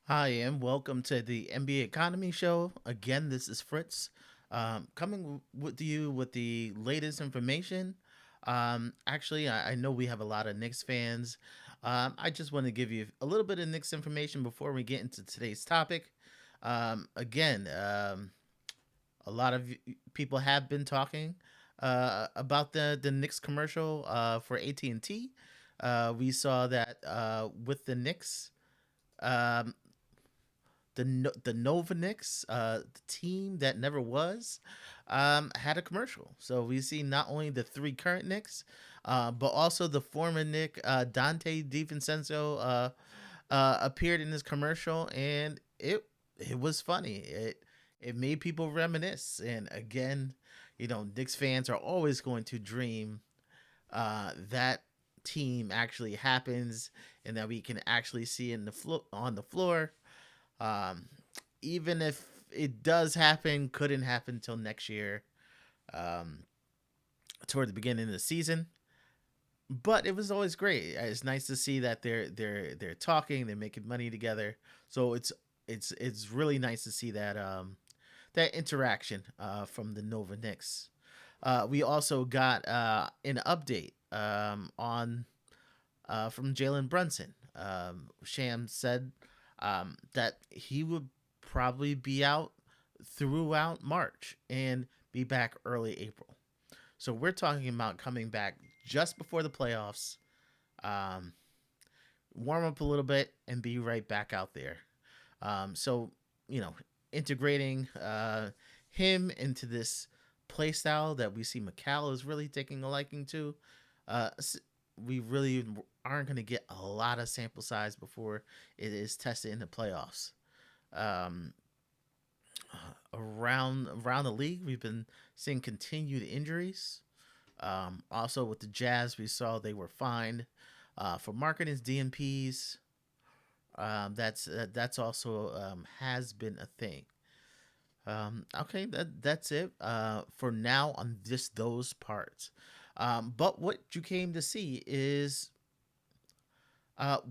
Hi, and welcome to the NBA Economy Show. Again, this is Fritz, coming with you with the latest information. I know we have a lot of Knicks fans. I just want to give you a little bit of Knicks information before we get into today's topic. Again, a lot of people have been talking about the Knicks commercial for AT&T. We saw that with the Knicks. Um, the Nova Knicks, the team that never was, had a commercial. So we see not only the three current Knicks, but also the former Nick Dante DiVincenzo appeared in this commercial, and it was funny. It made people reminisce, and again, Knicks fans are always going to dream that team actually happens and that we can actually see on the floor. um, Even if it does happen, couldn't happen until next year, um, toward the beginning of the season. But it was always great. It's nice to see that they're talking, they're making money together. So it's really nice to see that that interaction from the Nova Knicks. We also got an update on from Jalen Brunson. Sham said that he would probably be out throughout March and be back early April. So we're talking about coming back just before the playoffs, um, warm up a little bit, and be right back out there. So, you know, integrating him into this play style that we see Macau is really taking a liking to. Uh, we really aren't going to get a lot of sample size before it is tested in the playoffs. Um, around the league, we've been seeing continued injuries. Also, with the Jazz, we saw they were fined for marketing DNPs. That's also has been a thing. Okay, that's it for now on just those parts. But what you came to see is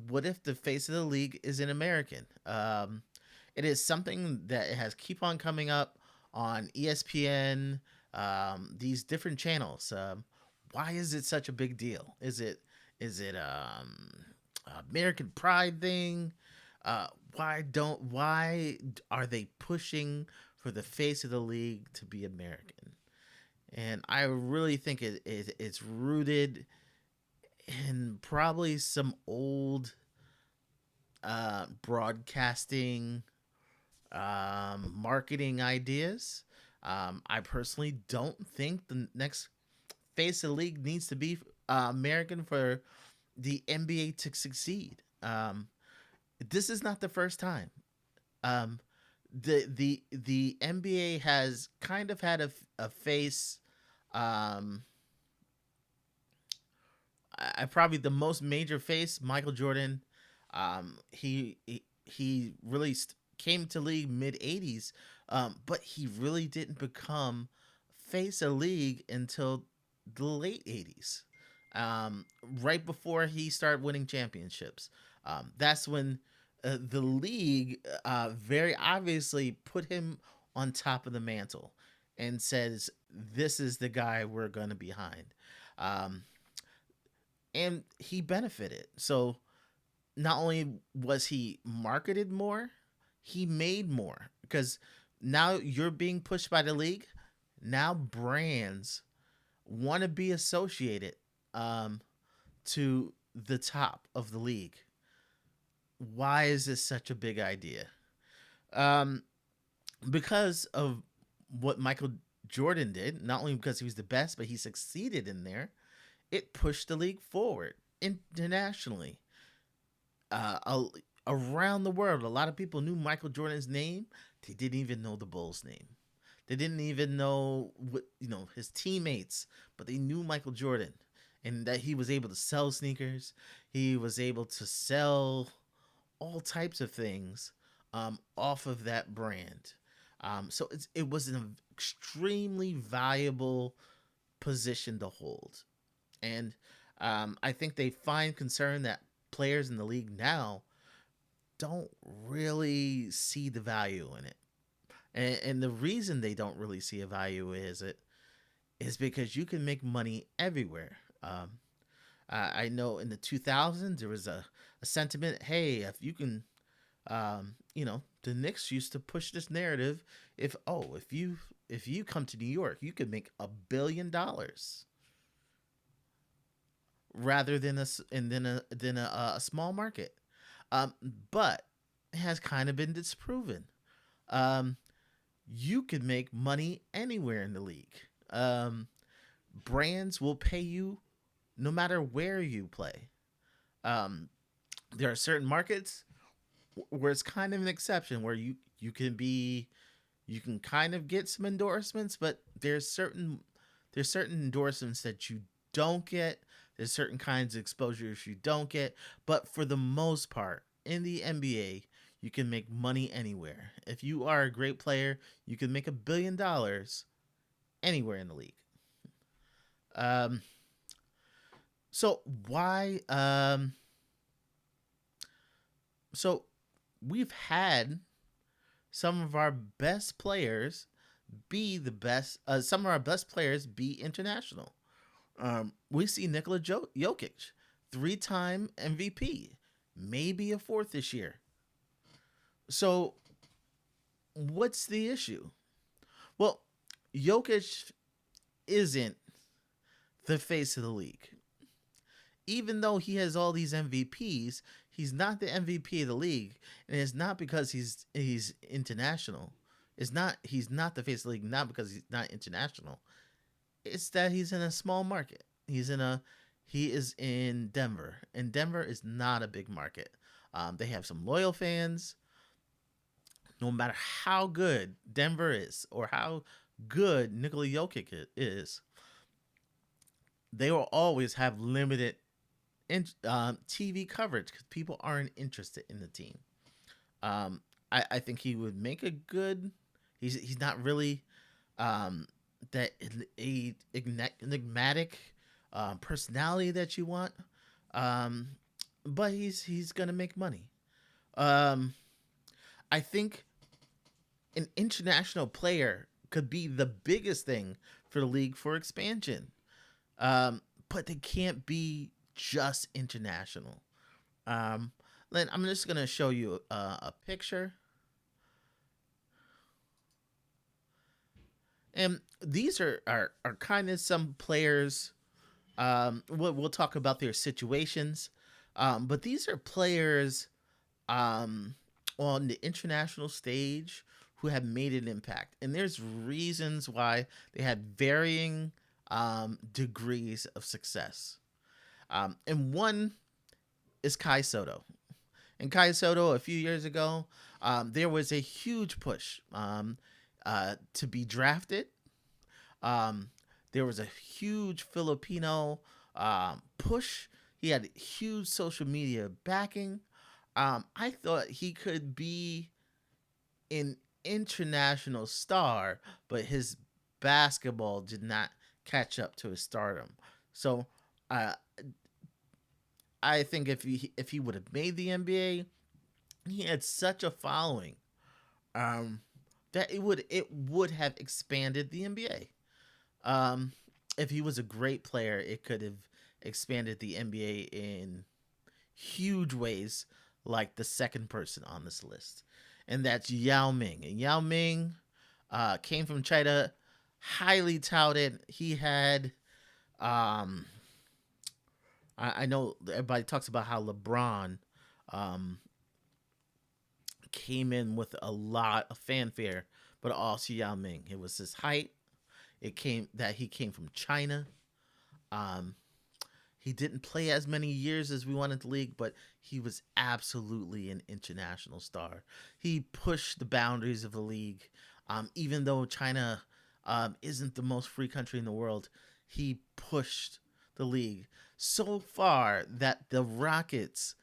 what if the face of the league is an American? It is something that has keep on coming up on ESPN, these different channels. Why is it such a big deal? Is it American pride thing? Why are they pushing for the face of the league to be American? And I really think it's rooted in probably some old broadcasting marketing ideas. I personally don't think the next face of the league needs to be American for the NBA to succeed. This is not the first time. Um, the NBA has kind of had a face. Um, I probably the most major face, Michael Jordan. He really came to league mid '80s, but he really didn't become face a league until the late '80s, right before he started winning championships. That's when the league very obviously put him on top of the mantle and says, "This is the guy we're going to be behind." Um, and he benefited. So not only was he marketed more, he made more because now you're being pushed by the league. Now brands want to be associated um, to the top of the league. Why is this such a big idea? Um, because of what Michael Jordan did, not only because he was the best, but he succeeded in there, it pushed the league forward internationally. uh, Around the world, a lot of people knew Michael Jordan's name. They didn't even know the Bulls' name. They didn't even know his teammates, but they knew Michael Jordan, and that he was able to sell sneakers. He was able to sell all types of things off of that brand. So it was an extremely valuable position to hold, and I think they find concern that players in the league now don't really see the value in it. And the reason they don't really see a value is because you can make money everywhere. I know in the 2000s there was a sentiment, hey, if you can, the Knicks used to push this narrative. If you come to New York, you could make $1 billion rather than a small market. Um, but it has kind of been disproven. Um, you could make money anywhere in the league. Um, Brands will pay you no matter where you play. Um, there are certain markets where it's kind of an exception where you can kind of get some endorsements, but there's certain endorsements that you don't get. There's certain kinds of exposures you don't get, but for the most part, in the NBA, you can make money anywhere. If you are a great player, you can make $1 billion anywhere in the league. Um, so why? So we've had some of our best players be the best. Some of our best players be international. We see Jokic, 3-time MVP, maybe a fourth this year. So what's the issue? Well, Jokic isn't the face of the league. Even though he has all these MVPs, he's not the MVP of the league, and it's not because he's international. He's not the face of the league not because he's not international. It's that he's in a small market. He is in Denver, and Denver is not a big market. They have some loyal fans. No matter how good Denver is or how good Nikola Jokic is, they will always have limited TV coverage because people aren't interested in the team. I think he would make a good. He's not really that enigmatic personality that you want, um, but he's gonna make money. Um, I think an international player could be the biggest thing for the league for expansion, but they can't be just international. Um, I'm just gonna show you a picture, and these are kind of some players. We'll talk about their situations, but these are players um, on the international stage who have made an impact, and there's reasons why they had varying degrees of success. And one is Kai Soto. And Kai Soto, a few years ago, there was a huge push to be drafted. Um, there was a huge Filipino push. He had huge social media backing. I thought he could be an international star, but his basketball did not catch up to his stardom. So uh, I think if he would have made the NBA, he had such a following um, that it would have expanded the NBA. Um, if he was a great player, it could have expanded the NBA in huge ways, like the second person on this list, and that's Yao Ming. And Yao Ming came from China, highly touted. He had, um, I know everybody talks about how LeBron um, came in with a lot of fanfare, but also Yao Ming. It was his height. He came from China. Um, he didn't play as many years as we wanted the league, but he was absolutely an international star. He pushed the boundaries of the league. Even though China isn't the most free country in the world, he pushed the league so far that the Rockets'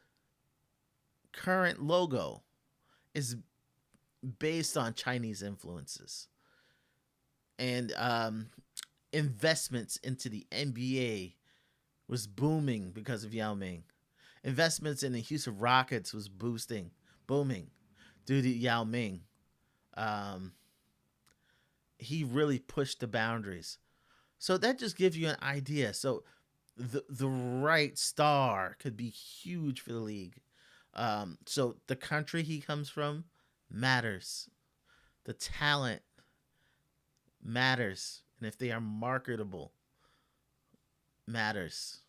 current logo is based on Chinese influences. And investments into the NBA was booming because of Yao Ming. Investments in the Houston Rockets was boosting booming due to Yao Ming. Um, he really pushed the boundaries. So that just gives you an idea. So the right star could be huge for the league. So the country he comes from matters. The talent matters, and if they are marketable, matters.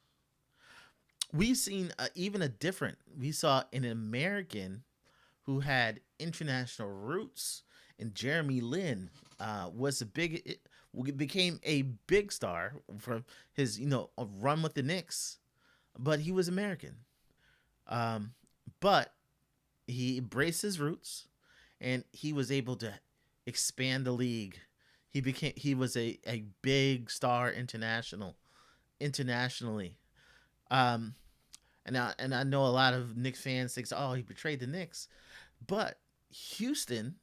We've seen even a different. We saw an American who had international roots, and Jeremy Lin was a big. Became a big star from his a run with the Knicks, but he was American. Um, but he embraced his roots, and he was able to expand the league. He was a big star internationally. Um, and I know a lot of Knicks fans think, oh, he betrayed the Knicks, but Houston,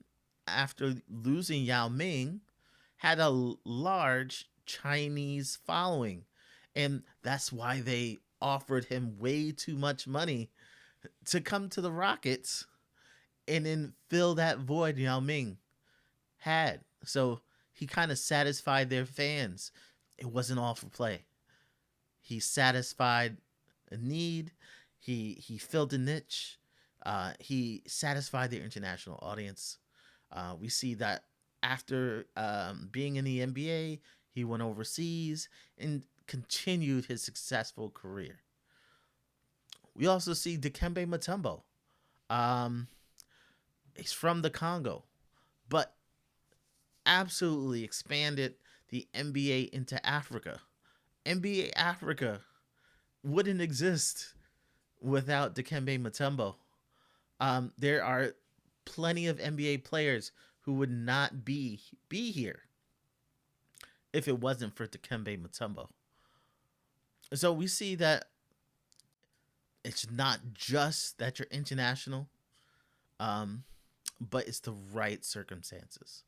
after losing Yao Ming, had a large Chinese following, and that's why they offered him way too much money to come to the Rockets and then fill that void Yao Ming had. So he kind of satisfied their fans. It wasn't all for play. He satisfied a need. He filled a niche. He satisfied their international audience. We see that after being in the NBA, he went overseas and continued his successful career. We also see Dikembe Mutombo. Um, he's from the Congo, but absolutely expanded the NBA into Africa. NBA Africa wouldn't exist without Dikembe Mutombo. There are plenty of NBA players who would not be here if it wasn't for Dikembe Mutombo. So we see that it's not just that you're international, um, but it's the right circumstances.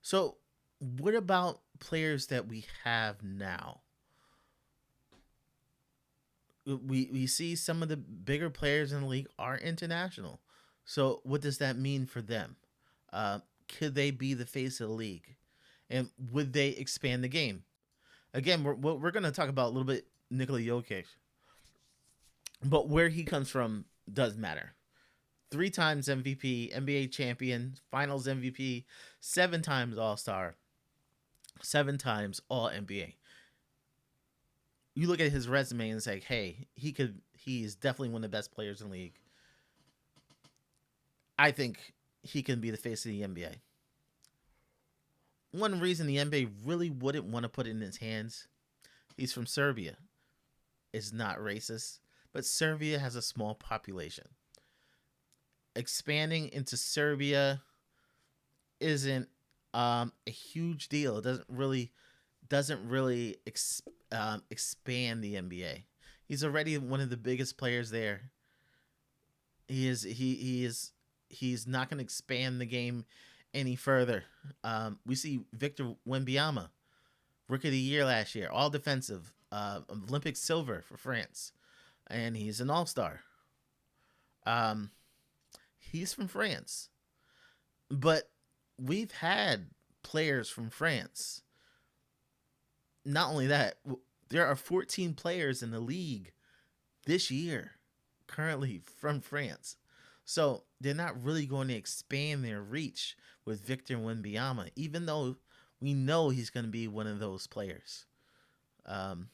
So, what about players that we have now? We see some of the bigger players in the league are international. So, what does that mean for them? Uh, could they be the face of the league, and would they expand the game? Again, we're going to talk about a little bit Nikola Jokic, but where he comes from does matter. 3 times MVP, NBA champion, Finals MVP, 7 times All Star, 7 times All NBA. You look at his resume and say, hey, he is definitely one of the best players in the league. I think he can be the face of the NBA. One reason the NBA really wouldn't want to put it in his hands, he's from Serbia. It's not racist, but Serbia has a small population. Expanding into Serbia isn't a huge deal. It doesn't really expand the NBA. He's already one of the biggest players there. He's not going to expand the game any further. We see Victor Wembanyama, Rookie of the Year last year, all defensive, Olympic silver for France, and he's an All Star. Um, he's from France, but we've had players from France. Not only that, there are 14 players in the league this year currently from France. So they're not really going to expand their reach with Victor Wembanyama, even though we know he's going to be one of those players. Um,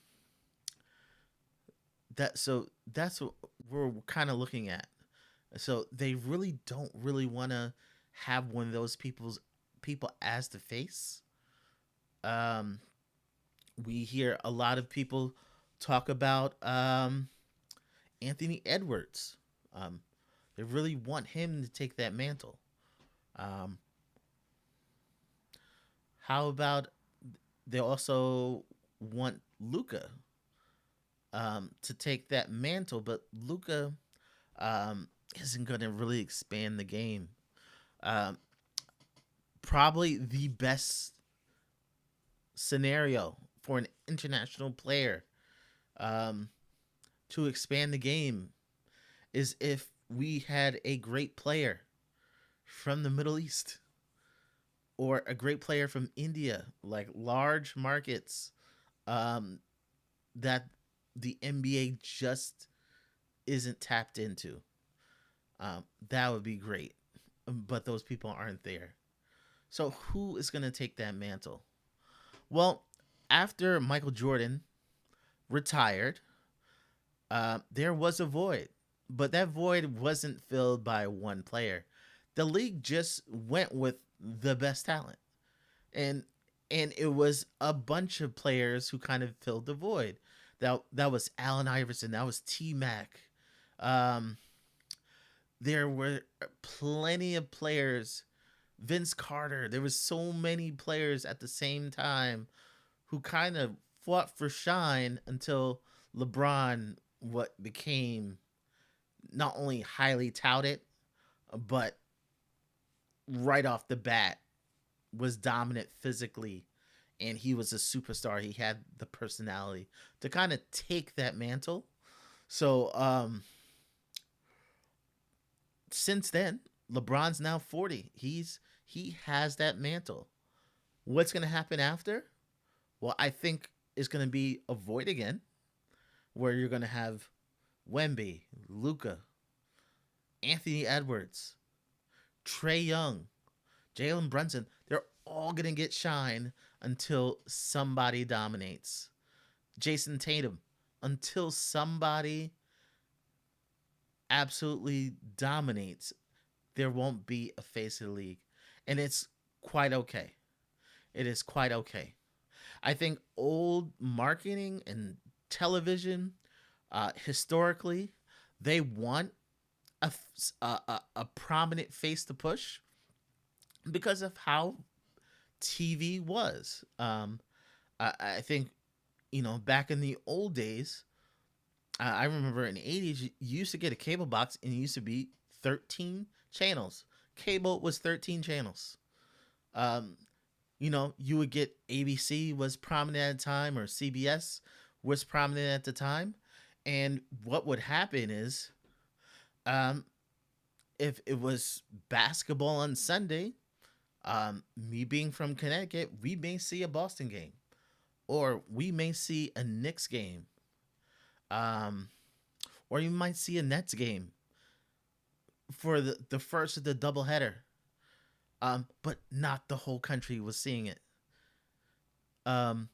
that's what we're kind of looking at. So they really don't really want to have one of those people as the face. Um, we hear a lot of people talk about Anthony Edwards. Um, they really want him to take that mantle. Um, how about they also want Luca to take that mantle, but Luca isn't going to really expand the game. Um, Probably the best scenario for an international player um, to expand the game is if we had a great player from the Middle East or a great player from India, like large markets, um, that the NBA just isn't tapped into. That would be great, but those people aren't there. So who is going to take that mantle? Well, after Michael Jordan retired, there was a void, but that void wasn't filled by one player. The league just went with the best talent, and it was a bunch of players who kind of filled the void. That was Allen Iverson. That was T Mac. Um, there were plenty of players. Vince Carter. There was so many players at the same time who kind of fought for shine until LeBron what became not only highly touted but right off the bat was dominant physically, and he was a superstar. He had the personality to kind of take that mantle. So since then, LeBron's now 40. He has that mantle. What's going to happen after? Well, I think it's going to be a void again, where you're going to have Wemby, Luca, Anthony Edwards, Trey Young, Jalen Brunson. They're all going to get shine until somebody dominates. Jason Tatum, until somebody absolutely dominates, there won't be a face of the league. And it's quite okay. It is quite okay. I think old marketing and television, historically, they want a prominent face to push because of how TV was. I think, back in the old days, I remember in the 80s, you used to get a cable box and it used to be 13 channels. Cable was 13 channels. Um, you would get ABC was prominent at the time, or CBS was prominent at the time. And what would happen is, um, if it was basketball on Sunday, me being from Connecticut, we may see a Boston game, or we may see a Knicks game, um, or you might see a Nets game for the first of the doubleheader. But not the whole country was seeing it. Um,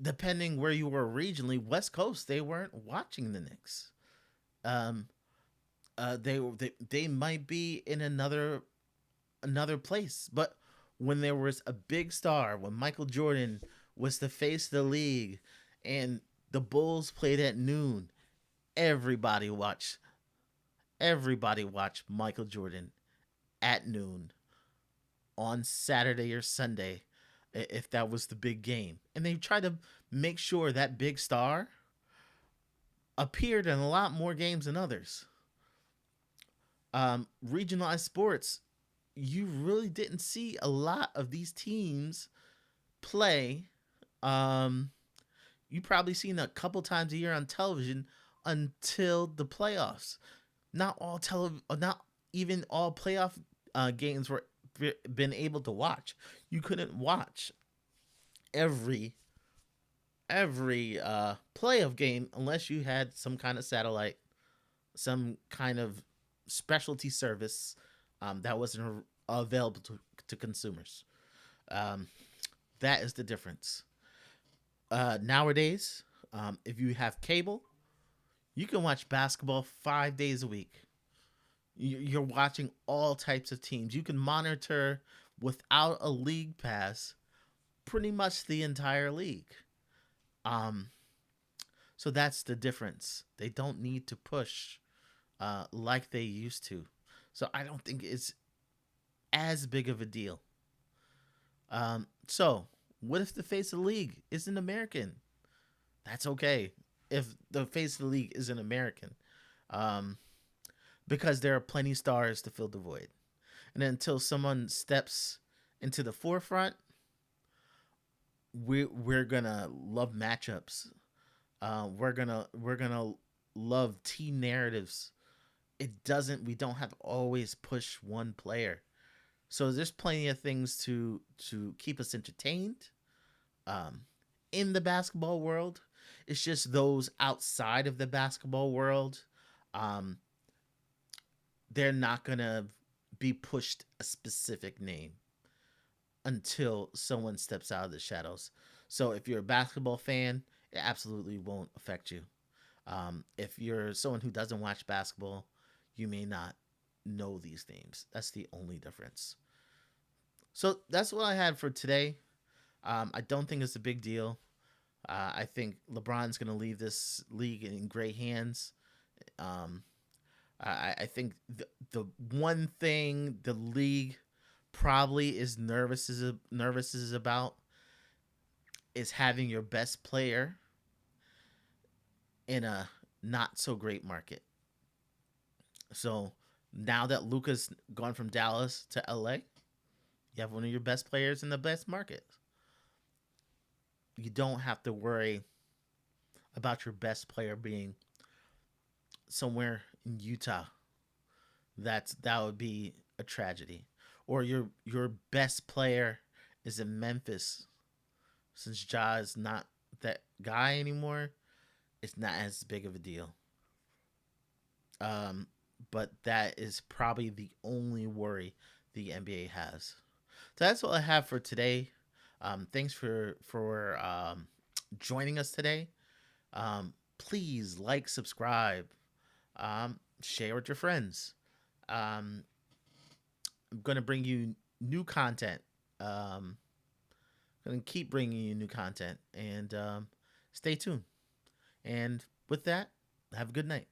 Depending where you were regionally, West Coast, they weren't watching the Knicks. Um, they might be in another place, but when there was a big star, when Michael Jordan was the face of the league, and the Bulls played at noon, everybody watched. Everybody watched Michael Jordan at noon on Saturday or Sunday, if that was the big game. And they tried to make sure that big star appeared in a lot more games than others. Regionalized sports, you really didn't see a lot of these teams play. Um, you probably seen a couple times a year on television until the playoffs. Not even all playoff games were been able to watch. You couldn't watch every playoff game unless you had some kind of satellite, some kind of specialty service that wasn't available to consumers. Um, that is the difference. Nowadays, if you have cable, you can watch basketball 5 days a week. You're watching all types of teams. You can monitor without a league pass pretty much the entire league. Um, so that's the difference. They don't need to push like they used to. So I don't think it's as big of a deal. So what if the face of the league isn't American? That's okay. If the face of the league isn't American, um, because there are plenty of stars to fill the void. And until someone steps into the forefront, we're gonna love matchups. We're gonna love team narratives. we don't have to always push one player. So there's plenty of things to keep us entertained um, in the basketball world. It's just those outside of the basketball world, um, they're not gonna be pushed a specific name until someone steps out of the shadows. So if you're a basketball fan, it absolutely won't affect you. If you're someone who doesn't watch basketball, you may not know these names. That's the only difference. So that's what I had for today. I don't think it's a big deal. I think LeBron's going to leave this league in great hands. Um, I think the one thing the league probably is nervous is about is having your best player in a not so great market. So now that Luka's gone from Dallas to LA, you have one of your best players in the best market. You don't have to worry about your best player being somewhere in Utah. That would be a tragedy. Or your best player is in Memphis. Since Ja is not that guy anymore, it's not as big of a deal. Um, but that is probably the only worry the NBA has. So that's all I have for today. Thanks for joining us today. Please like, subscribe, share with your friends. Um, I'm gonna bring you new content. Gonna keep bringing you new content, and stay tuned. And with that, have a good night.